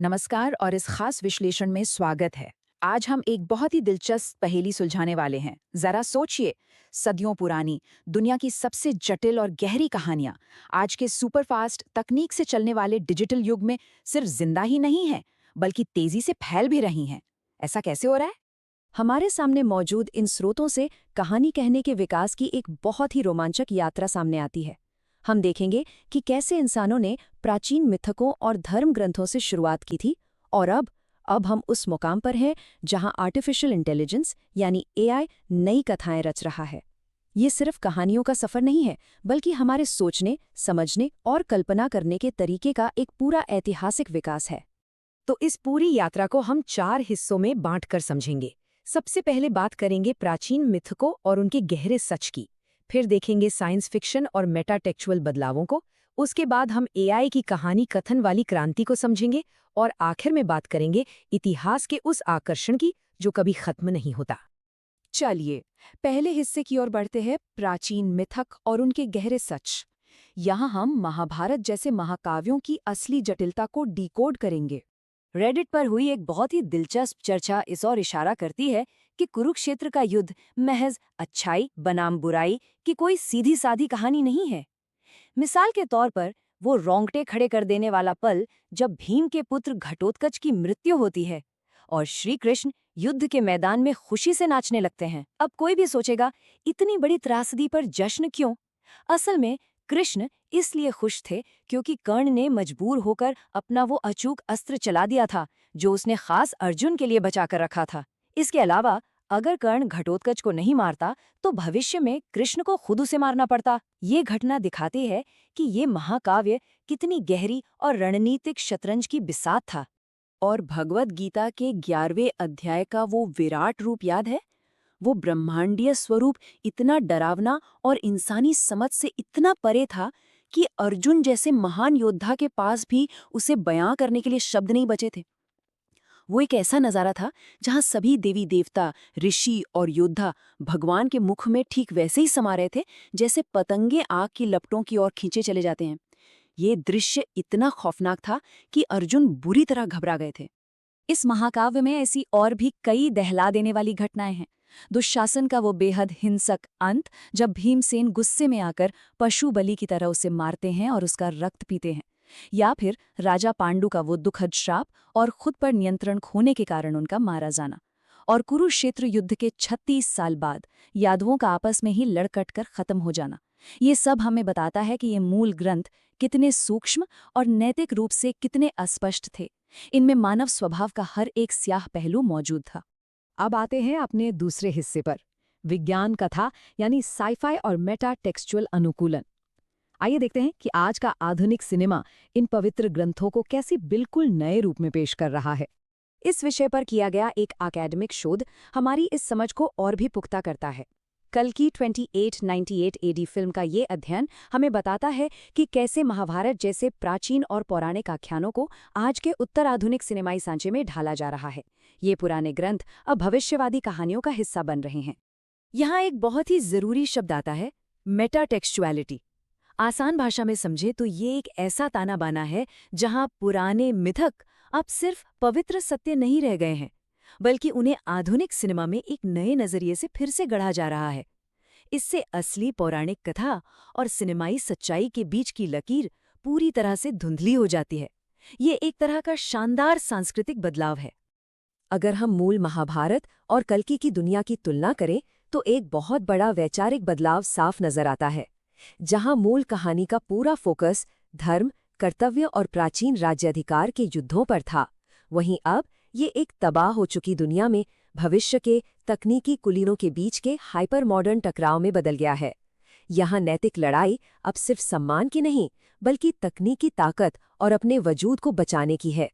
नमस्कार और इस खास विश्लेषण में स्वागत है। आज हम एक बहुत ही दिलचस्प पहेली सुलझाने वाले हैं। जरा सोचिए, सदियों पुरानी दुनिया की सबसे जटिल और गहरी कहानियां आज के सुपरफास्ट तकनीक से चलने वाले डिजिटल युग में सिर्फ जिंदा ही नहीं है, बल्कि तेजी से फैल भी रही हैं। ऐसा कैसे हो रहा है? हमारे सामने मौजूद इन स्रोतों से कहानी कहने के विकास की एक बहुत ही रोमांचक यात्रा सामने आती है। हम देखेंगे कि कैसे इंसानों ने प्राचीन मिथकों और धर्म ग्रंथों से शुरुआत की थी और अब हम उस मुकाम पर हैं जहां आर्टिफिशियल इंटेलिजेंस यानी एआई नई कथाएं रच रहा है। ये सिर्फ कहानियों का सफर नहीं है, बल्कि हमारे सोचने, समझने और कल्पना करने के तरीके का एक पूरा ऐतिहासिक विकास है। तो इस पूरी यात्रा को हम 4 हिस्सों में बांटकर समझेंगे। सबसे पहले बात करेंगे प्राचीन मिथकों और उनके गहरे सच की। फिर देखेंगे साइंस फिक्शन और मेटाटेक्चुअल बदलावों को। उसके बाद हम एआई की कहानी कथन वाली क्रांति को समझेंगे और आखिर में बात करेंगे इतिहास के उस आकर्षण की जो कभी खत्म नहीं होता। चलिए, पहले हिस्से की ओर बढ़ते हैं, प्राचीन मिथक और उनके गहरे सच। यहाँ हम महाभारत जैसे महाकाव्यों की असली जटिलता को डिकोड करेंगे। रेडिट पर हुई एक बहुत ही दिलचस्प चर्चा इस ओर इशारा करती है कि कुरुक्षेत्र का युद्ध महज अच्छाई बनाम बुराई की कोई सीधी साधी कहानी नहीं है। मिसाल के तौर पर वो रोंगटे खड़े कर देने वाला पल जब भीम के पुत्र घटोत्कच की मृत्यु होती है और श्री कृष्ण युद्ध के मैदान में खुशी से नाचने लगते हैं। अब कोई भी सोचेगा, इतनी बड़ी त्रासदी पर जश्न क्यों? असल में कृष्ण इसलिए खुश थे क्योंकि कर्ण ने मजबूर होकर अपना वो अचूक अस्त्र चला दिया था जो उसने खास अर्जुन के लिए बचा कर रखा था। इसके अलावा अगर कर्ण घटोत्कच को नहीं मारता तो भविष्य में कृष्ण को खुद उसे मारना पड़ता। ये घटना दिखाती है कि ये महाकाव्य कितनी गहरी और रणनीतिक शतरंज की बिसात था। और भगवद गीता के 11वें अध्याय का वो विराट रूप याद है? वो ब्रह्मांडीय स्वरूप इतना डरावना और इंसानी समझ से इतना परे था कि अर्जुन जैसे महान योद्धा के पास भी उसे बयां करने के लिए शब्द नहीं बचे थे। वो एक ऐसा नजारा था जहां सभी देवी देवता, ऋषि और योद्धा भगवान के मुख में ठीक वैसे ही समा रहे थे जैसे पतंगे आग की लपटों की ओर खींचे चले जाते हैं। ये दृश्य इतना खौफनाक था कि अर्जुन बुरी तरह घबरा गए थे। इस महाकाव्य में ऐसी और भी कई दहला देने वाली घटनाएं हैं। दुशासन का वो बेहद हिंसक अंत, जब भीमसेन गुस्से में आकर पशु बलि की तरह उसे मारते हैं और उसका रक्त पीते हैं। या फिर राजा पांडु का वो दुखद श्राप और खुद पर नियंत्रण खोने के कारण उनका मारा जाना। और कुरुक्षेत्र युद्ध के 36 साल बाद यादवों का आपस में ही लड़कट कर खत्म हो जाना। ये सब हमें बताता है कि ये मूल ग्रंथ कितने सूक्ष्म और नैतिक रूप से कितने अस्पष्ट थे। इनमें मानव स्वभाव का हर एक स्याह पहलू मौजूद था। अब आते हैं अपने दूसरे हिस्से पर, विज्ञान कथा यानी साइफाई और मेटा टेक्सचुअल अनुकूलन। आइए देखते हैं कि आज का आधुनिक सिनेमा इन पवित्र ग्रंथों को कैसे बिल्कुल नए रूप में पेश कर रहा है। इस विषय पर किया गया एक अकादमिक शोध हमारी इस समझ को और भी पुख्ता करता है। कल की 2898 एडी फिल्म का ये अध्ययन हमें बताता है कि कैसे महाभारत जैसे प्राचीन और पौराणिक आख्यानों को आज के उत्तर आधुनिक सिनेमाई सांचे में ढाला जा रहा है। ये पुराने ग्रंथ अब भविष्यवादी कहानियों का हिस्सा बन रहे हैं। यहाँ एक बहुत ही जरूरी शब्द आता है, मेटाटेक्सचुअलिटी। आसान भाषा में समझे तो ये एक ऐसा ताना बाना है जहाँ पुराने मिथक अब सिर्फ पवित्र सत्य नहीं रह गए हैं, बल्कि उन्हें आधुनिक सिनेमा में एक नए नजरिए से फिर से गढ़ा जा रहा है। इससे असली पौराणिक कथा और सिनेमाई सच्चाई के बीच की लकीर पूरी तरह से धुंधली हो जाती है। ये एक तरह का शानदार सांस्कृतिक बदलाव है। अगर हम मूल महाभारत और कल्कि की दुनिया की तुलना करें तो एक बहुत बड़ा वैचारिक बदलाव साफ नजर आता है। जहां मूल कहानी का पूरा फोकस धर्म, कर्तव्य और प्राचीन राज्याधिकार के युद्धों पर था, वहीं अब ये एक तबाह हो चुकी दुनिया में भविष्य के तकनीकी कुलीनों के बीच के हाइपर मॉडर्न टकराव में बदल गया है। यहाँ नैतिक लड़ाई अब सिर्फ सम्मान की नहीं, बल्कि तकनीकी ताकत और अपने वजूद को बचाने की है।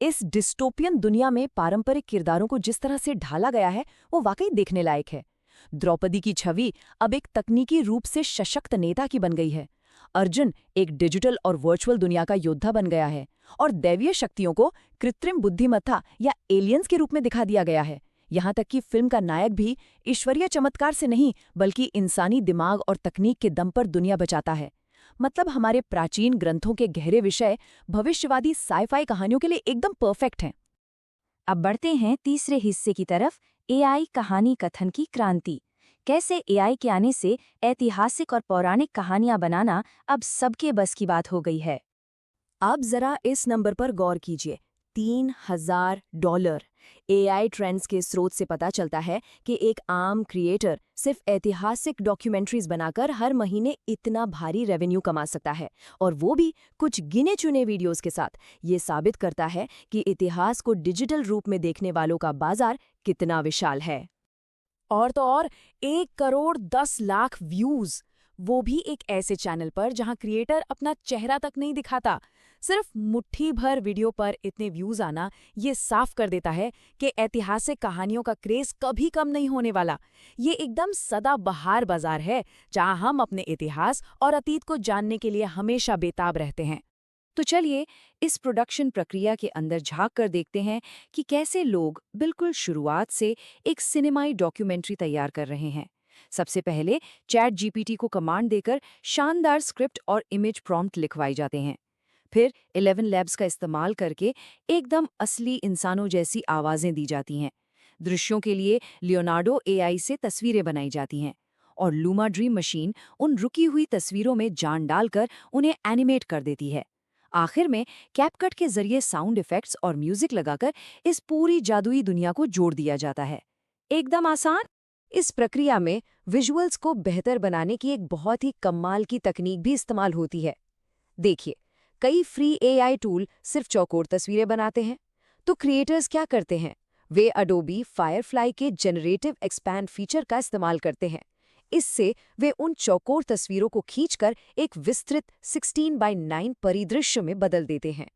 इस डिस्टोपियन दुनिया में पारंपरिक किरदारों को जिस तरह से ढाला गया है वो वाकई देखने लायक है। द्रौपदी की छवि अब एक तकनीकी रूप से सशक्त नेता की बन गई है। अर्जुन एक डिजिटल और वर्चुअल दुनिया का योद्धा बन गया है और दैवीय शक्तियों को कृत्रिम बुद्धिमत्ता या एलियंस के रूप में दिखा दिया गया है। यहाँ तक कि फिल्म का नायक भी ईश्वरीय चमत्कार से नहीं, बल्कि इंसानी दिमाग और तकनीक के दम पर दुनिया बचाता है। मतलब हमारे प्राचीन ग्रंथों के गहरे विषय भविष्यवादी साइफाई कहानियों के लिए एकदम परफेक्ट हैं। अब बढ़ते हैं तीसरे हिस्से की तरफ, एआई कहानी कथन की क्रांति। कैसे एआई के आने से ऐतिहासिक और पौराणिक कहानियां बनाना अब सबके बस की बात हो गई है। अब जरा इस नंबर पर गौर कीजिए, $3000। एआई ट्रेंड्स के स्रोत से पता चलता है कि एक आम क्रिएटर सिर्फ ऐतिहासिक डॉक्यूमेंट्रीज बनाकर हर महीने इतना भारी रेवेन्यू कमा सकता है, और वो भी कुछ गिने चुने वीडियोस के साथ। ये साबित करता है कि इतिहास को डिजिटल रूप में देखने वालों का बाजार कितना विशाल है। और तो और 1,10,00,000 व्यूज, वो भी एक ऐसे चैनल पर जहां क्रिएटर अपना चेहरा तक नहीं दिखाता। सिर्फ मुट्ठी भर वीडियो पर इतने व्यूज आना ये साफ कर देता है कि ऐतिहासिक कहानियों का क्रेज कभी कम नहीं होने वाला। ये एकदम सदाबहार बाजार है जहां हम अपने इतिहास और अतीत को जानने के लिए हमेशा बेताब रहते हैं। तो चलिए इस प्रोडक्शन प्रक्रिया के अंदर झांक कर देखते हैं कि कैसे लोग बिल्कुल शुरुआत से एक सिनेमाई डॉक्यूमेंट्री तैयार कर रहे हैं। सबसे पहले चैट जीपीटी को कमांड देकर शानदार स्क्रिप्ट और इमेज प्रॉम्प्ट लिखवाए जाते हैं। फिर 11 लैब्स का इस्तेमाल करके एकदम असली इंसानों जैसी आवाजें दी जाती हैं। दृश्यों के लिए लियोनार्डो एआई से तस्वीरें बनाई जाती हैं और लूमा ड्रीम मशीन उन रुकी हुई तस्वीरों में जान डालकर उन्हें एनिमेट कर देती है। आखिर में कैपकट के जरिए साउंड इफेक्ट्स और म्यूजिक लगाकर इस पूरी जादुई दुनिया को जोड़ दिया जाता है। एकदम आसान। इस प्रक्रिया में विजुअल्स को बेहतर बनाने की एक बहुत ही कमाल की तकनीक भी इस्तेमाल होती है। देखिए, कई फ्री एआई टूल सिर्फ चौकोर तस्वीरें बनाते हैं, तो क्रिएटर्स क्या करते हैं, वे अडोबी फायरफ्लाई के जनरेटिव एक्सपैंड फीचर का इस्तेमाल करते हैं। इससे वे उन चौकोर तस्वीरों को खींचकर एक विस्तृत 16:9 परिदृश्य में बदल देते हैं।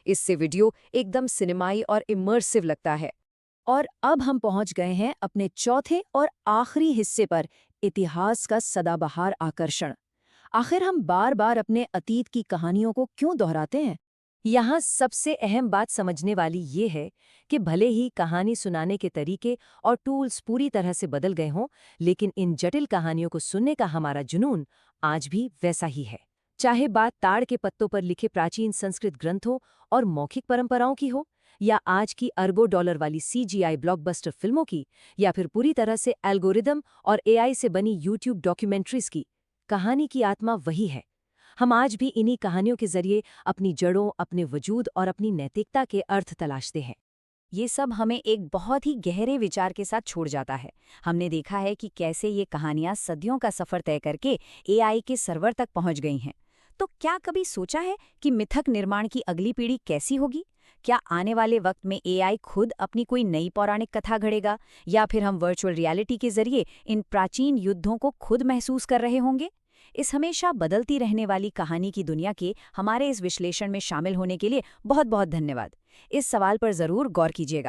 इससे वीडियो एकदम सिनेमाई और इमर्सिव लगता है। और अब हम पहुंच गए हैं अपने चौथे और आखिरी हिस्से पर, इतिहास का सदाबहार आकर्षण। आखिर हम बार बार अपने अतीत की कहानियों को क्यों दोहराते हैं? यहाँ सबसे अहम बात समझने वाली ये है कि भले ही कहानी सुनाने के तरीके और टूल्स पूरी तरह से बदल गए हों, लेकिन इन जटिल कहानियों को सुनने का हमारा जुनून आज भी वैसा ही है। चाहे बात ताड़ के पत्तों पर लिखे प्राचीन संस्कृत ग्रंथों और मौखिक परंपराओं की हो, या आज की अरबों डॉलर वाली सीजीआई ब्लॉकबस्टर फिल्मों की, या फिर पूरी तरह से एल्गोरिदम और एआई से बनी यूट्यूब डॉक्यूमेंट्रीज की, कहानी की आत्मा वही है। हम आज भी इन्हीं कहानियों के जरिए अपनी जड़ों, अपने वजूद और अपनी नैतिकता के अर्थ तलाशते हैं। ये सब हमें एक बहुत ही गहरे विचार के साथ छोड़ जाता है। हमने देखा है कि कैसे ये कहानियां सदियों का सफर तय करके एआई के सर्वर तक पहुंच गई हैं। तो क्या कभी सोचा है कि मिथक निर्माण की अगली पीढ़ी कैसी होगी? क्या आने वाले वक्त में एआई खुद अपनी कोई नई पौराणिक कथा घड़ेगा, या फिर हम वर्चुअल रियलिटी के जरिए इन प्राचीन युद्धों को खुद महसूस कर रहे होंगे? इस हमेशा बदलती रहने वाली कहानी की दुनिया के हमारे इस विश्लेषण में शामिल होने के लिए बहुत बहुत धन्यवाद। इस सवाल पर जरूर गौर कीजिएगा।